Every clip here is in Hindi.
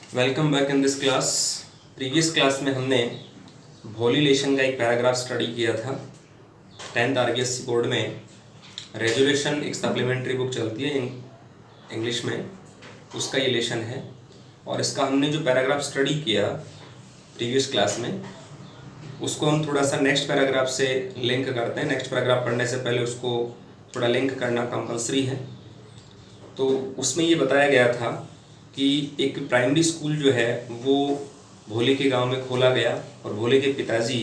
Welcome back in this class. Previous class में हमने भोली लेशन का एक पैराग्राफ स्टडी किया था। 10th आरबीएससी बोर्ड में रेजुलेशन एक सप्लीमेंट्री बुक चलती है इंग्लिश में, उसका ये लेशन है। और इसका हमने जो पैराग्राफ स्टडी किया प्रीवियस क्लास में, उसको हम थोड़ा सा नेक्स्ट पैराग्राफ से लिंक करते हैं। नेक्स्ट पैराग्राफ पढ़ने से पहले उसको थोड़ा लिंक करना कंपलसरी है। तो उसमें ये बताया गया था कि एक प्राइमरी स्कूल जो है वो भोली के गांव में खोला गया और भोली के पिताजी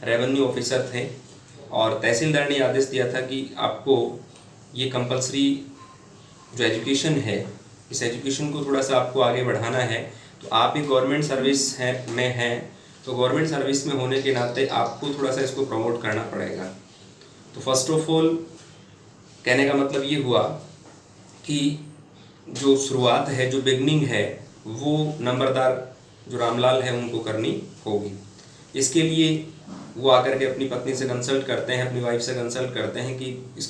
रेवेन्यू ऑफिसर थे और तहसीलदार ने आदेश दिया था कि आपको ये कंपलसरी जो एजुकेशन है, इस एजुकेशन को थोड़ा सा आपको आगे बढ़ाना है। तो आप एक गवर्नमेंट सर्विस में हैं, तो गवर्नमेंट सर्विस में होने के नाते आपको थोड़ा सा इसको प्रमोट करना पड़ेगा। तो फर्स्ट ऑफ ऑल कहने का मतलब ये हुआ कि जो शुरुआत है, जो बिगनिंग है, वो नंबरदार जो रामलाल है उनको करनी होगी। इसके लिए वो आकर के अपनी पत्नी से कंसल्ट करते हैं, अपनी वाइफ से कंसल्ट करते हैं कि इस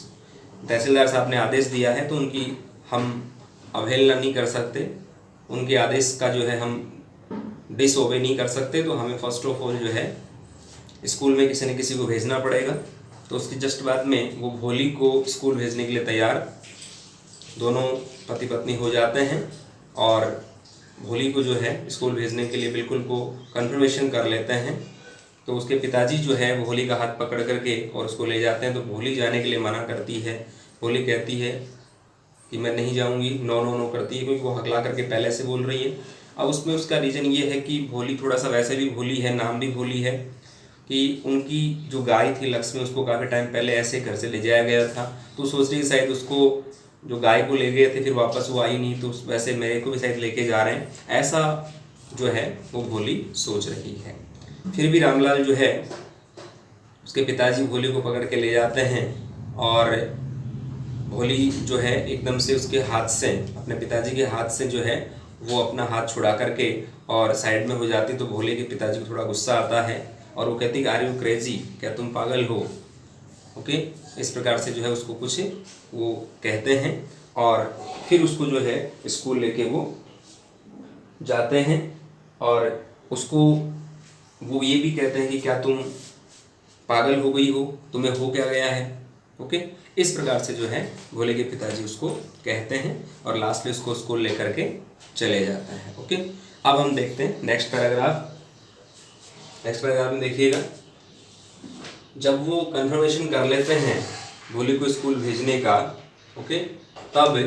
तहसीलदार साहब ने आदेश दिया है तो उनकी हम अवहेलना नहीं कर सकते, उनके आदेश का जो है हम डिसओबे नहीं कर सकते। तो हमें फर्स्ट ऑफ ऑल जो है स्कूल में किसी न किसी को भेजना पड़ेगा। तो उसकी जस्ट बाद में वो भोली को स्कूल भेजने के लिए तैयार दोनों पति पत्नी हो जाते हैं और भोली को जो है स्कूल भेजने के लिए बिल्कुल को कंफर्मेशन कर लेते हैं। तो उसके पिताजी जो है वो भोली का हाथ पकड़ करके और उसको ले जाते हैं। तो भोली जाने के लिए मना करती है। भोली कहती है कि मैं नहीं जाऊंगी, नो नो नो करती है, क्योंकि वो हकला करके पहले से बोल रही है। अब उसमें उसका रीज़न ये है कि भोली थोड़ा सा वैसे भी भोली है, नाम भी भोली है, कि उनकी जो गाय थी लक्ष्मी, उसको काफ़ी टाइम पहले ऐसे घर से ले जाया गया था। तो सोच रही शायद उसको जो गाय को ले गए थे फिर वापस वो आई नहीं, तो वैसे मेरे को भी शायद लेके जा रहे हैं, ऐसा जो है वो भोली सोच रही है। फिर भी रामलाल जो है उसके पिताजी भोली को पकड़ के ले जाते हैं और भोली जो है एकदम से उसके हाथ से, अपने पिताजी के हाथ से जो है वो अपना हाथ छुड़ा करके और साइड में हो जाती। तो भोले के पिताजी को थोड़ा गुस्सा आता है और वो कहती कि आर यू क्रेजी, क्या तुम पागल हो, ओके। इस प्रकार से जो है उसको कुछ वो कहते हैं और फिर उसको जो है स्कूल लेके वो जाते हैं और उसको वो ये भी कहते हैं कि क्या तुम पागल हो गई हो, तुम्हें हो क्या गया है, ओके। इस प्रकार से जो है भोले के पिताजी उसको कहते हैं और लास्ट में उसको स्कूल लेकर के चले जाते हैं, ओके। अब हम देखते हैं नेक्स्ट पैराग्राफ। नेक्स्ट पैराग्राफ में देखिएगा, जब वो कंफर्मेशन कर लेते हैं भोली को स्कूल भेजने का, ओके, तब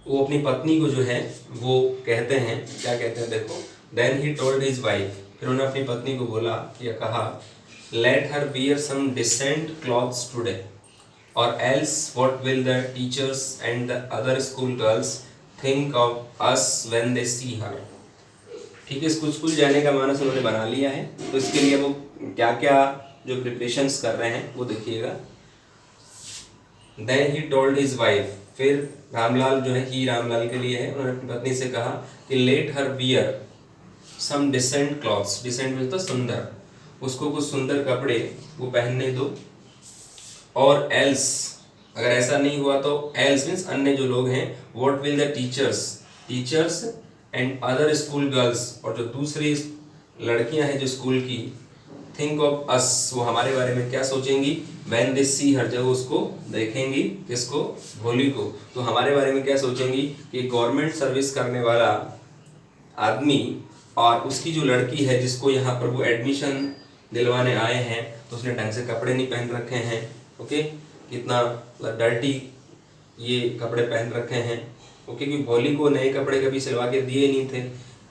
वो अपनी पत्नी को जो है वो कहते हैं, क्या कहते हैं देखो, then he told his wife, फिर उन्होंने अपनी पत्नी को बोला या कहा, let her wear some decent clothes today or else what will the teachers and the other school girls think of us when they see her. ठीक है, स्कूल जाने का मानस उन्होंने बना लिया है। तो इसके लिए वो क्या क्या जो प्रिपरेशंस कर रहे हैं वो देखिएगा। Then he told his wife, फिर रामलाल जो है, ही रामलाल के लिए है, उन्होंने अपनी पत्नी से कहा कि let her wear some decent clothes, decent means तो सुंदर, उसको कुछ सुंदर कपड़े वो पहनने दो। और एल्स, अगर ऐसा नहीं हुआ तो एल्स मीन्स अन्य जो लोग हैं, what will the teachers and other school girls, और जो दूसरी लड़कियां हैं जो स्कूल की, थिंक ऑफ अस, वो हमारे बारे में क्या सोचेंगी, व्हेन दे सी हर, जब उसको देखेंगी, किसको, भोली को, तो हमारे बारे में क्या सोचेंगी कि गवर्नमेंट सर्विस करने वाला आदमी और उसकी जो लड़की है जिसको यहाँ पर वो एडमिशन दिलवाने आए हैं, तो उसने ढंग से कपड़े नहीं पहन रखे हैं, ओके, कितना डर्टी ये कपड़े पहन रखे हैं, ओके, क्योंकि भोली को नए कपड़े कभी सिलवा के दिए नहीं थे।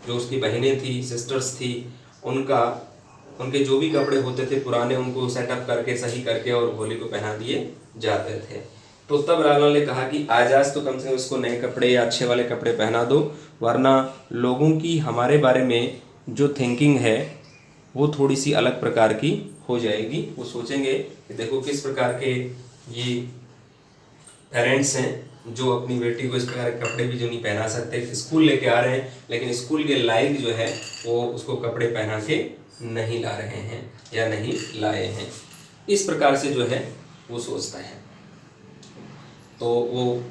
जो उसकी बहनें थी, सिस्टर्स थी, उनके जो भी कपड़े होते थे पुराने, उनको सेटअप करके सही करके और भोली को पहना दिए जाते थे। तो तब रामलाल ने कहा कि आज तो कम से कम उसको नए कपड़े या अच्छे वाले कपड़े पहना दो, वरना लोगों की हमारे बारे में जो थिंकिंग है वो थोड़ी सी अलग प्रकार की हो जाएगी। वो सोचेंगे कि देखो किस प्रकार के ये पेरेंट्स हैं जो अपनी बेटी को इस प्रकार के कपड़े भी जो नहीं पहना सकते, स्कूल लेके आ रहे हैं लेकिन स्कूल के लायक जो है वो उसको कपड़े पहना के नहीं ला रहे हैं या नहीं लाए हैं। इस प्रकार से जो है वो सोचता है। तो वो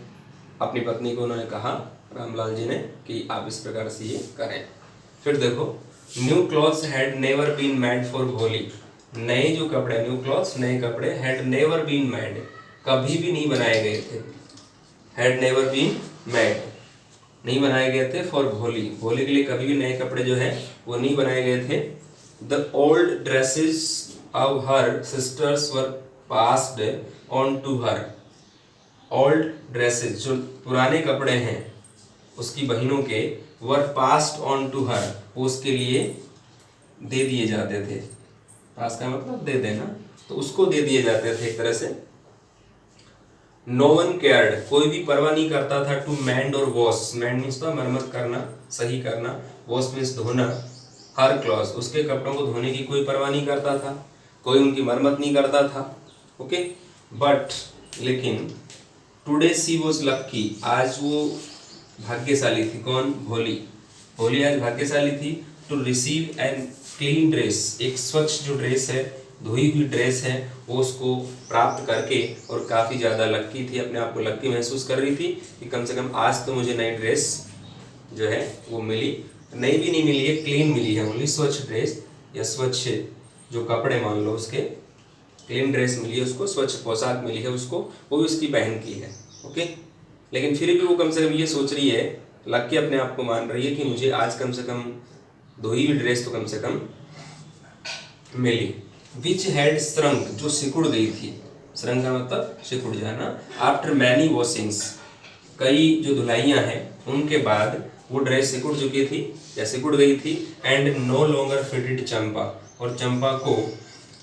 अपनी पत्नी को उन्होंने कहा, रामलाल जी ने, कि आप इस प्रकार से ये करें। फिर देखो, new clothes had never been made for Bholi. नए जो कपड़े, न्यू क्लॉथ्स नए कपड़े, हैड नेवर बीन मेड कभी भी नहीं बनाए गए थे, हैड नेवर बीन मेड नहीं बनाए गए थे फॉर भोली, भोली के लिए कभी भी नए कपड़े जो है वो नहीं बनाए गए थे। The old dresses of her sisters were passed on to her. Old dresses जो पुराने कपड़े हैं उसकी बहनों के, were passed on to her, वो उसके लिए दे दिए जाते थे। पास का मतलब दे देना, तो उसको दे दिए जाते थे एक तरह से। नो वन केयर्ड, कोई भी परवाह नहीं करता था, टू मैंड और वॉश, मैंड मीन्स तो मरम्मत करना, सही करना, वॉश मीन्स धोना, हर क्लॉथ, उसके कपड़ों को धोने की कोई परवाह नहीं करता था, कोई उनकी मरम्मत नहीं करता था। ओके, बट लेकिन टुडे सी वॉज लक्की, आज वो भाग्यशाली थी। कौन? भोली। भोली आज भाग्यशाली थी। To receive an clean dress, एक स्वच्छ जो ड्रेस है, धोई हुई ड्रेस है, वो उसको प्राप्त करके, और काफ़ी ज़्यादा लक्की थी, अपने आप को लक्की महसूस कर रही थी कि कम से कम आज तो मुझे नई ड्रेस जो है वो मिली। नई भी नहीं मिली है, क्लीन मिली है, ओनली स्वच्छ ड्रेस या स्वच्छ जो कपड़े मान लो उसके, क्लीन ड्रेस मिली है उसको, स्वच्छ पोशाक मिली है उसको, वो भी उसकी बहन की है। ओके, लेकिन फिर भी वो कम से कम ये सोच रही है, लक्की अपने आप को मान रही है कि मुझे आज कम से कम धोई हुई ड्रेस तो कम से कम मिली। विच हैड श्रंक, जो सिकुड़ गई थी, श्रंक का मतलब सिकुड़ जाना, आफ्टर मैनी वॉशिंग्स, कई जो धुलाइयाँ हैं उनके बाद वो ड्रेस सिकुड़ चुकी थी या सिकुड़ गई थी। And no longer fitted Champa, और चंपा को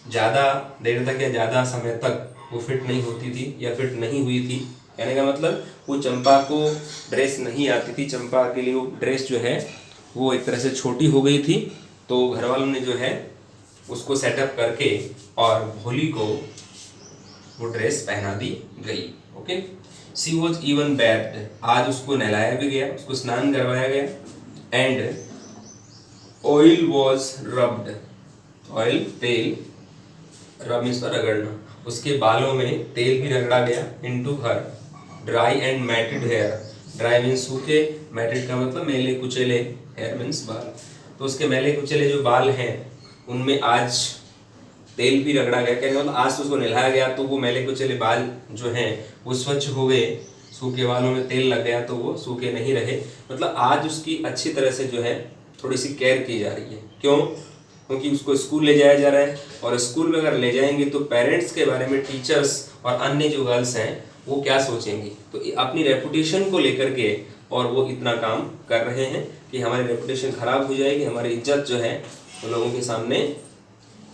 ज़्यादा देर तक या ज़्यादा समय तक वो फिट नहीं होती थी या फिट नहीं हुई थी। कहने का मतलब वो चंपा को ड्रेस नहीं आती थी, चंपा के लिए वो ड्रेस जो है वो एक तरह से छोटी हो गई थी, तो घर वालों ने जो है उसको सेटअप करके और भोली को वो ड्रेस पहना दी गई। ओके, सी वॉज इवन बैथ्ड, आज उसको नहलाया भी गया, उसको स्नान करवाया गया। And oil was rubbed, oil तेल, रब मीन्स रगड़ना, उसके बालों में तेल भी रगड़ा गया। Into her dry and matted hair, dry means सूखे, मैटेड का मतलब मेले कुचेले, हेयर मीन्स बाल, तो उसके मेले कुचेले जो बाल हैं उनमें आज तेल भी रगड़ा गया। कहने मतलब आज तो उसको नहलाया गया तो वो मेले कुचेले बाल जो हैं वो स्वच्छ हो गए, सूखे बालों में तेल लग गया तो वो सूखे नहीं रहे। मतलब आज उसकी अच्छी तरह से जो है थोड़ी सी केयर की जा रही है। क्यों? क्योंकि उसको स्कूल ले जाया जा रहा है, और स्कूल में अगर ले जाएंगे तो पेरेंट्स के बारे में टीचर्स और अन्य जो गर्ल्स हैं वो क्या सोचेंगी, तो अपनी रेपुटेशन को लेकर के और वो इतना काम कर रहे हैं कि हमारी रेपुटेशन खराब हो जाएगी, हमारी इज्जत जो है वो लोगों के सामने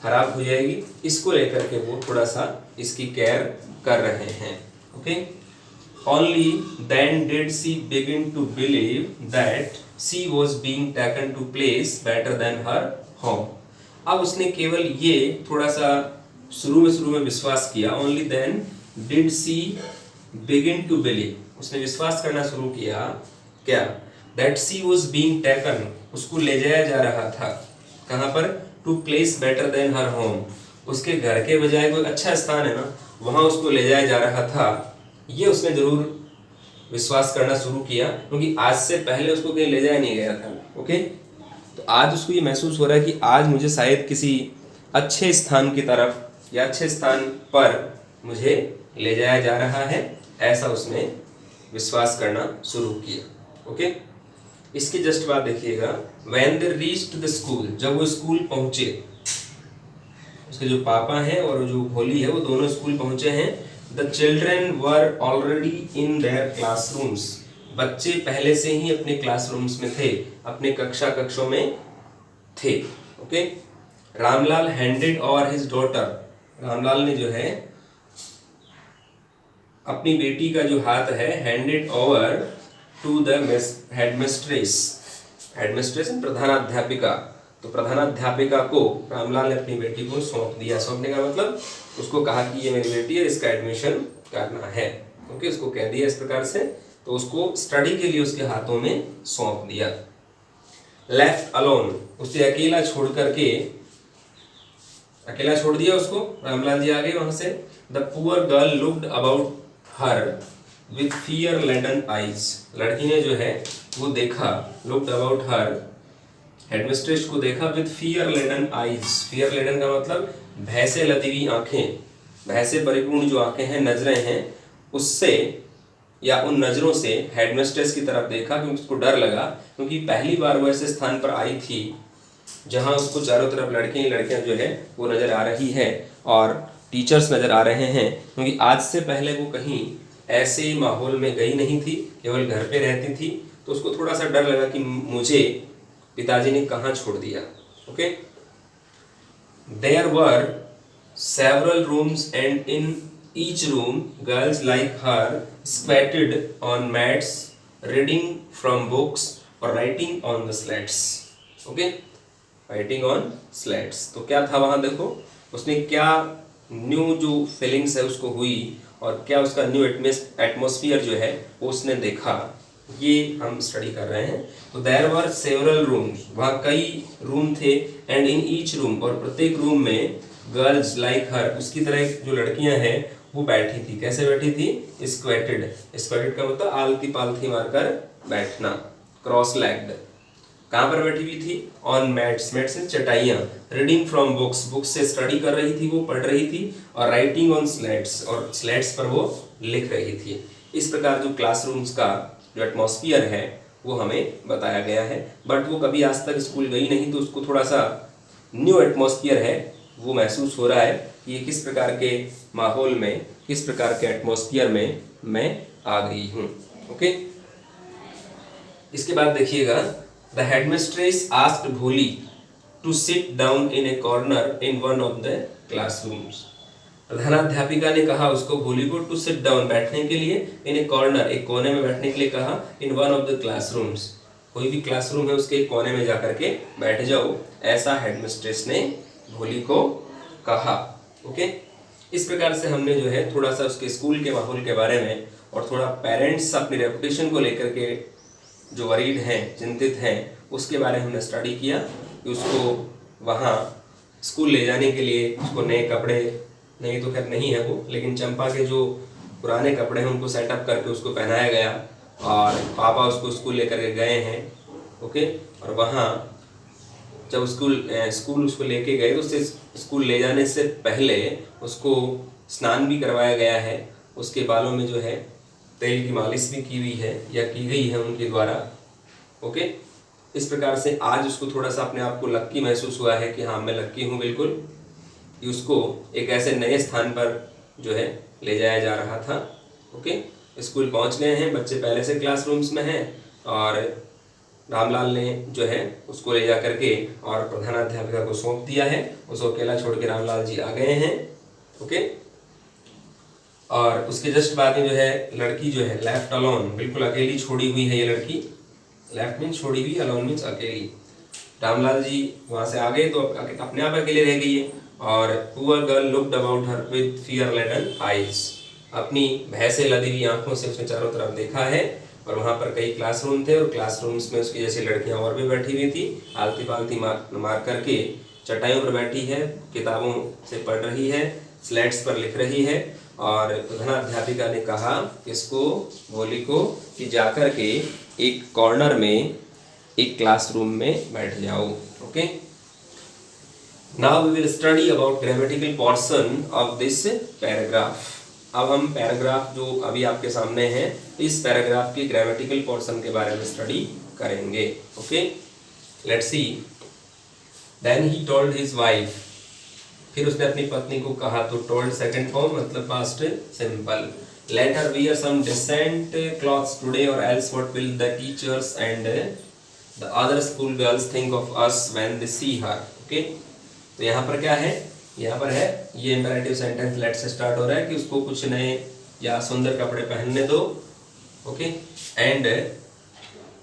खराब हो जाएगी, इसको लेकर के वो थोड़ा सा इसकी केयर कर रहे हैं। Okay, only then did she begin to believe that she was being taken to place better than her home. अब उसने केवल ये थोड़ा सा शुरू में विश्वास किया। Only then did she begin to believe, उसने विश्वास करना शुरू किया क्या? That she was being taken, उसको ले जाया जा रहा था कहाँ पर? To place better than her home, उसके घर के बजाय कोई अच्छा स्थान है ना वहाँ उसको ले जाया जा रहा था। ये उसने जरूर विश्वास करना शुरू किया, क्योंकि आज से पहले उसको कहीं ले जाया नहीं गया था। ओके, तो आज उसको ये महसूस हो रहा है कि आज मुझे शायद किसी अच्छे स्थान की तरफ या अच्छे स्थान पर मुझे ले जाया जा रहा है, ऐसा उसने विश्वास करना शुरू किया। ओके, इसके जस्ट बाद देखिएगा, when they reached the school, जब वो स्कूल पहुंचे, उसके जो पापा हैं और जो भोली है वो दोनों स्कूल पहुंचे हैं। The children were already in their classrooms, बच्चे पहले से ही अपने क्लासरूम्स में थे, अपने कक्षों में थे। Okay, Ramlal handed over his daughter, Ramlal ने जो है अपनी बेटी का जो हाथ है handed over to the headmistress, headmistress प्रधानाध्यापिका, तो प्रधानाध्यापिका को रामलाल ने अपनी बेटी को सौंप दिया। सौंपने का मतलब उसको कहा कि ये मेरी बेटी है, इसका एडमिशन करना है। ओके, उसको कह दिया इस प्रकार से, तो उसको स्टडी के लिए उसके हाथों में सौंप दिया। लेफ्ट अलोन, उसे अकेला छोड़ करके, अकेला छोड़ दिया उसको, रामलाल जी आ गए वहां से। The poor girl looked about her, with fear laden eyes. लड़की ने जो है वो देखा, लुक्ड अबाउट हर, हेडमिस्ट्रेस को देखा with fear laden eyes. Fear laden का मतलब भय से लदी हुई आंखें, भय से परिपूर्ण जो आंखें हैं, नजरें हैं, उससे या उन नजरों से हेडमिस्ट्रेस की तरफ देखा, क्योंकि उसको डर लगा, क्योंकि पहली बार वो ऐसे स्थान पर आई थी जहां उसको चारों तरफ लड़के ही लड़कियां जो है वो नजर आ रही है और टीचर्स नजर आ रहे हैं, क्योंकि आज से पहले वो कहीं ऐसे माहौल में गई नहीं थी, केवल घर पे रहती थी। तो उसको थोड़ा सा डर लगा कि मुझे पिताजी ने कहाँ छोड़ दिया। Okay, there were several rooms and in each room girls like her squatted on mats reading from books और writing on the slates. Okay, writing on slates. तो क्या था वहां, देखो उसने क्या न्यू जो फीलिंग्स है उसको हुई और क्या उसका न्यू एटमॉस्फियर जो है वो उसने देखा, ये हम स्टडी कर रहे हैं। तो देयर वर सेवरल रूम्स, वहाँ कई रूम थे, एंड इन ईच रूम, और प्रत्येक रूम में गर्ल्स लाइक हर, उसकी तरह जो लड़कियां हैं वो बैठी थी। कैसे बैठी थी? स्क्वेटेड। स्क्वेटेड का मतलब आलती पालती मारकर बैठना, क्रॉस लेग्ड। कहाँ पर बैठी हुई थी? ऑन मैट्स, मैट्स से चटाइयाँ। रीडिंग फ्रॉम बुक्स, बुक्स से स्टडी कर रही थी, वो पढ़ रही थी। और राइटिंग ऑन स्लेट्स, और स्लेट्स पर वो लिख रही थी। इस प्रकार जो क्लासरूम्स का जो एटमॉस्फियर है वो हमें बताया गया है। बट वो कभी आज तक स्कूल गई नहीं, तो उसको थोड़ा सा न्यू एटमॉस्फियर है वो महसूस हो रहा है कि ये किस प्रकार के माहौल में, किस प्रकार के एटमॉस्फियर में मैं आ गई हूँ। ओके, इसके बाद देखिएगा, the headmistress asked Bholi to sit down in a corner in one of the classrooms. प्रधानाध्यापिका ने कहा उसको, भोली को, टू सिट डाउन, बैठने के लिए, इन ए कॉर्नर, एक कोने में बैठने के लिए कहा, इन वन ऑफ द क्लासरूम्स, कोई भी क्लासरूम है उसके एक कोने में जाकर के बैठ जाओ, ऐसा हेडमिस्ट्रेस ने भोली को कहा। ओके, इस प्रकार से हमने जो है थोड़ा सा उसके स्कूल के माहौल के बारे में और थोड़ा पेरेंट्स अपनी रेपुटेशन को लेकर के जो वरीड हैं, चिंतित हैं, उसके बारे में हमने स्टडी किया कि उसको वहाँ स्कूल ले जाने के लिए उसको नए कपड़े, नहीं तो खैर नहीं है वो, लेकिन चंपा के जो पुराने कपड़े हैं उनको सेटअप करके उसको पहनाया गया और पापा उसको स्कूल लेकर के गए हैं। ओके, और वहाँ जब स्कूल उसको लेके गए तो उससे स्कूल ले जाने से पहले उसको स्नान भी करवाया गया है, उसके बालों में जो है तेल की मालिश भी की हुई है या की गई है उनके द्वारा। ओके, इस प्रकार से आज उसको थोड़ा सा अपने आप को लक्की महसूस हुआ है कि हाँ मैं लक्की हूँ बिल्कुल, कि उसको एक ऐसे नए स्थान पर जो है ले जाया जा रहा था। ओके, स्कूल पहुँच गए हैं, बच्चे पहले से क्लासरूम्स में हैं और रामलाल ने जो है उसको ले जा करके और प्रधानाध्यापिका को सौंप दिया है। उसको अकेला छोड़ के रामलाल जी आ गए हैं। ओके, और उसके जस्ट बाद में जो है लड़की जो है लेफ्ट अलोन, बिल्कुल अकेली छोड़ी हुई है ये लड़की। लेफ्ट मीन्स छोड़ी हुई, अलोन मीन्स अकेली। रामलाल जी वहाँ से आ गए तो अपने आप अकेले रह गई है। और poor girl looked about her with fear laden eyes, अपनी भय से लदी हुई आंखों से उसने चारों तरफ देखा है। और वहाँ पर कई क्लासरूम थे और क्लासरूम्स में उसकी जैसी लड़कियाँ और भी बैठी हुई थी, आलती पालती मार करके चटाइयों पर बैठी है, किताबों से पढ़ रही है, स्लेट्स पर लिख रही है। और प्रधानाध्यापिका ने कहा इसको, भोली को, कि जाकर के एक कॉर्नर में एक क्लासरूम में बैठ जाओ। Okay, now we will study about grammatical portion of this paragraph. अब हम पैराग्राफ जो अभी आपके सामने है, इस पैराग्राफ के ग्रामेटिकल पोर्शन के बारे में स्टडी करेंगे। Okay, let's see. Then he told his wife, फिर उसने अपनी पत्नी को कहा, तो टोल्ड सेकंड फॉर्म मतलब past simple. Let her wear some decent clothes today or else what will the teachers and the other school girls think of us when they see her. Okay, तो यहाँ पर क्या है, यहाँ पर है ये इंपेरेटिव सेंटेंस लेट से स्टार्ट हो रहा है कि उसको कुछ नए या सुंदर कपड़े पहनने दो। ओके, एंड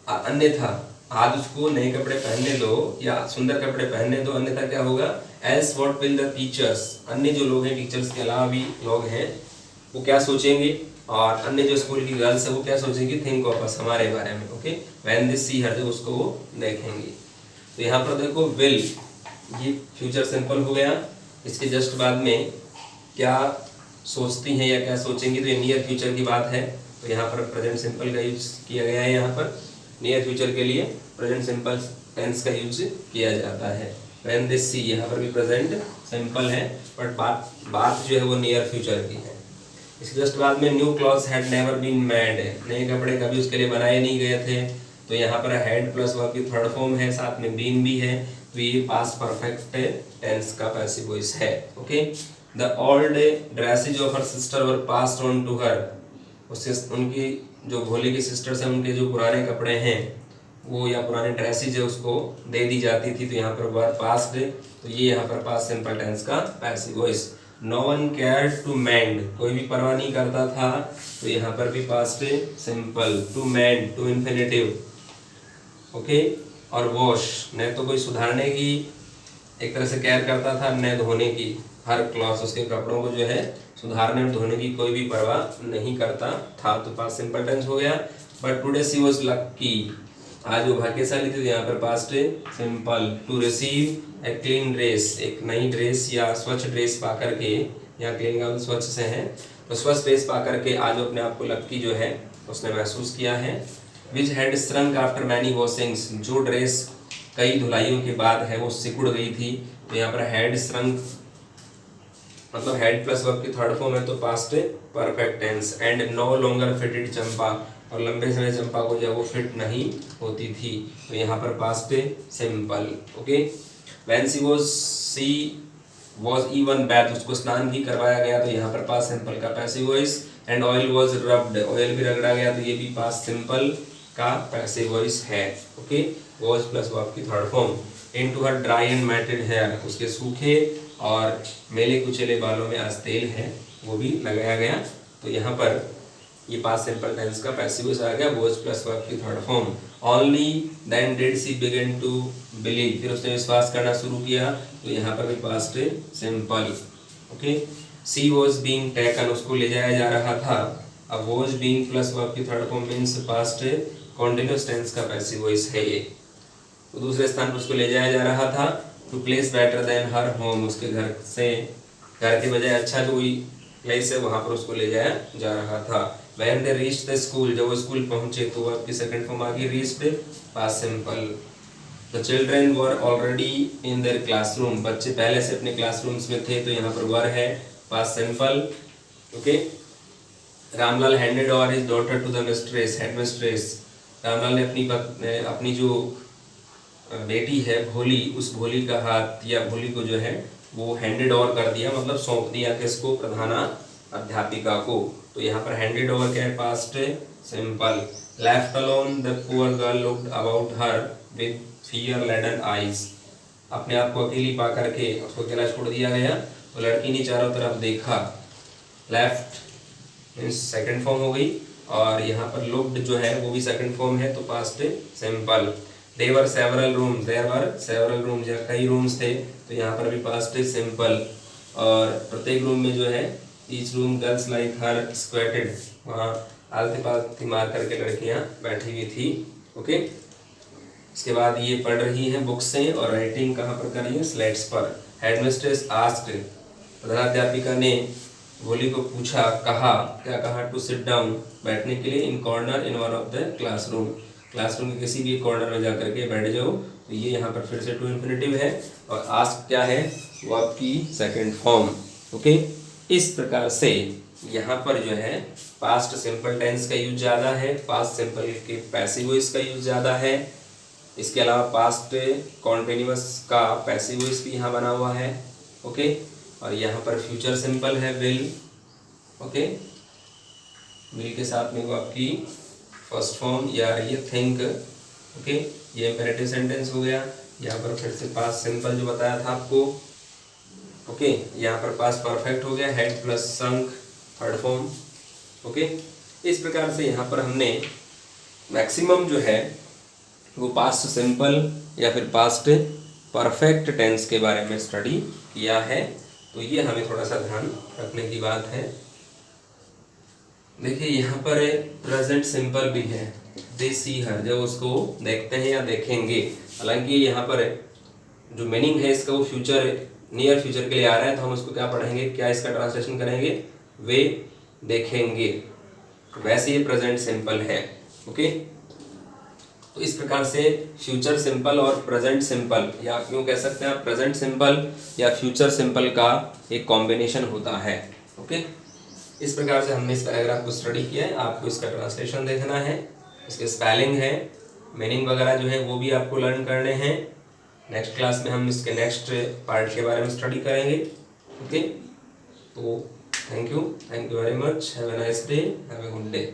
अन्यथा आज उसको नए कपड़े पहनने दो या सुंदर कपड़े पहनने दो, अन्यथा क्या होगा, else what will the teachers, अन्य जो लोग हैं, टीचर्स के अलावा भी लोग हैं, वो क्या सोचेंगे, और अन्य जो स्कूल की गर्ल्स है वो क्या सोचेंगी, थिंक ऑफ अस, हमारे बारे में। ओके, व्हेन दे सी हर, जब उसको वो देखेंगे। तो यहाँ पर देखो विल, ये फ्यूचर सिंपल हो गया। इसके जस्ट बाद में क्या सोचती हैं या क्या सोचेंगी, तो ये नियर फ्यूचर की बात है। तो यहाँ पर प्रेजेंट सिंपल का यूज किया गया है। यहाँ पर नियर फ्यूचर के लिए प्रेजेंट सिंपल टेंस का यूज किया जाता है। व्हेन दे सी, यहाँ पर भी प्रेजेंट सिंपल है बट बात जो है वो नियर फ्यूचर की है। इसके जस्ट बाद में new clothes had never been made, नए कपड़े कभी उसके लिए बनाए नहीं गए थे। तो यहाँ पर हैड प्लस वर्ब की थर्ड फॉर्म है, साथ में बीन भी है, तो ये पास्ट परफेक्ट टेंस का पैसिव वॉइस है। Okay, the old dresses of her sister were passed on to her, उससे उनकी जो भोली की सिस्टर्स हैं उनके जो पुराने कपड़े हैं वो या पुराने ड्रेसेज है उसको दे दी जाती थी। तो यहाँ पर वर पास्ट, तो ये यहाँ पर पास्ट सिंपल टेंस का passive voice. No one care to mend, कोई भी परवाह नहीं करता था, तो यहाँ पर भी past simple. To mend, to infinitive. Okay, और वॉश, न तो कोई सुधारने की एक तरह से केयर करता था, न धोने की। हर क्लॉथ, उसके कपड़ों को जो है सुधारने और धोने की कोई भी परवाह नहीं करता था, तो पास्ट सिंपल टेंस हो गया। But today she was lucky, आज वो भाग्यशाली थी, तो यहाँ पर past simple. To receive a clean dress, एक नई ड्रेस या स्वच्छ ड्रेस पा करके, या क्लीन का स्वच्छ से है, तो स्वच्छ ड्रेस पा करके आज अपने आप को लकी जो है उसने महसूस किया है। Which had shrunk after many washings, जो ड्रेस कई धुलाइयों के बाद है वो सिकुड़ गई थी, तो यहाँ पर हैड श्रंक मतलब हेड प्लस वर्ब की थर्ड फॉर्म है, तो past perfect tense. And no longer fitted Champa, और लंबे समय चंपा को जब वो फिट नहीं होती थी, तो यहाँ पर past simple. Okay, when she was even bath, उसको स्नान भी करवाया गया, तो यहाँ पर पास्ट सिंपल का passive voice. And oil was rubbed, oil भी रगड़ा गया, तो ये भी पास्ट सिंपल का पैसिव वॉइस है। ओके, वॉज प्लस वर्ब की third form. Into her dry and matted hair, उसके सूखे और मेले कुचले बालों में आज तेल है वो भी लगाया गया, तो यहाँ पर ये पास्ट सिंपल टेंस का पैसिव वॉइस आ गया, वॉज प्लस वर्ब की third form. Only then did she begin to believe, फिर उसने विश्वास करना शुरू किया, तो यहाँ पर भी past simple. Okay, she was being taken, उसको ले जाया जा रहा था। अब वॉज बीइंग प्लस वर्ब की third form means past continuous tense का पैसिव वॉइस है ये, तो दूसरे स्थान पर उसको ले जाया जा रहा था। To place better than her home, उसके घर से, घर के बजाय अच्छा जो कोई प्लेस है वहाँ पर उसको ले जाया जा रहा था। When they reached the school, जब वो स्कूल पहुंचे, तो आपकी सेकंड फॉर्म आ गई reached, past simple. The children were already in their classroom, बच्चे पहले से अपने क्लासरूम्स में थे, तो यहाँ पर वर है, past simple. Okay, Ramlal handed over his daughter to the mistress, head mistress, Ramlal ने अपनी जो बेटी है भोली, उस भोली का हाथ या भोली को जो है वो हैंडेड ओवर कर दिया, मतलब सौंप दिया किसको, प्रधाना अध्यापिका को, तो यहाँ पर हैंडेड ओवर क्या है, past simple. Left alone the poor girl looked about her with fear laden eyes, अपने आप को अकेली पा करके उसको अकेला छोड़ दिया गया, तो लड़की ने चारों तरफ देखा। लेफ्ट मीन्स सेकंड फॉर्म हो गई, और यहाँ पर लुक्ड जो है वो भी सेकंड फॉर्म है, तो past simple. There were several rooms, there were several rooms, या कई रूम्स थे, तो यहाँ पर भी पास्ट सिंपल। और प्रत्येक रूम में जो है each room girls like her squatted, वहाँ आलती पालती मार करके लड़कियाँ बैठी हुई थी। ओके, इसके बाद ये पढ़ रही हैं बुक से, और राइटिंग कहाँ पर कर रही है, स्लेट्स पर। हेडमिस्ट्रेस आस्क्ड, प्रधानाध्यापिका ने भोली को पूछा, कहा, क्या कहा, टू सिट डाउन, बैठने के लिए, in corner in one of the classroom, classroom के किसी भी कॉर्नर में जाकर के बैठ जाओ, तो ये यहाँ पर फिर से टू इन्फिनेटिव है, और आस्क क्या है, वो आपकी सेकंड फॉर्म। ओके, इस प्रकार से यहाँ पर जो है पास्ट सिंपल टेंस का यूज ज़्यादा है, पास्ट सिंपल के पैसिव वॉइस का यूज ज़्यादा है। इसके अलावा पास्ट कॉन्टिन्यूअस का पैसिव वॉइस भी यहाँ बना हुआ है। ओके, और यहाँ पर फ्यूचर सिंपल है, विल। ओके, विल के साथ में वो आपकी फर्स्ट फॉर्म या ये थिंक। ओके, ये इम्पेरेटिव सेंटेंस हो गया। यहाँ पर फिर से पास्ट सिंपल जो बताया था आपको। ओके, यहाँ पर पास्ट परफेक्ट हो गया, हेड प्लस संक थर्ड फॉर्म। ओके, इस प्रकार से यहाँ पर हमने मैक्सिमम जो है वो पास्ट सिंपल या फिर पास्ट परफेक्ट टेंस के बारे में स्टडी किया है, तो ये हमें थोड़ा सा ध्यान रखने की बात है। देखिए यहाँ पर प्रेजेंट सिंपल भी है, दे सी हर, जब उसको देखते हैं या देखेंगे, हालांकि यहाँ पर जो मीनिंग है इसका वो फ्यूचर, नियर फ्यूचर के लिए आ रहा है, तो हम उसको क्या पढ़ेंगे, क्या इसका ट्रांसलेशन करेंगे, वे देखेंगे। वैसे ये प्रेजेंट सिंपल है। ओके, तो इस प्रकार से फ्यूचर सिंपल और प्रेजेंट सिंपल, या क्यों कह सकते हैं आप प्रेजेंट सिंपल या फ्यूचर सिंपल का एक कॉम्बिनेशन होता है। ओके, इस प्रकार से हमने इस पैराग्राफ को स्टडी किया है। आपको इसका ट्रांसलेशन देखना है, इसके स्पेलिंग है, मीनिंग वगैरह जो है वो भी आपको लर्न करने हैं। नेक्स्ट क्लास में हम इसके नेक्स्ट पार्ट के बारे में स्टडी करेंगे। ओके, तो thank you very much, have a nice day, have a good day.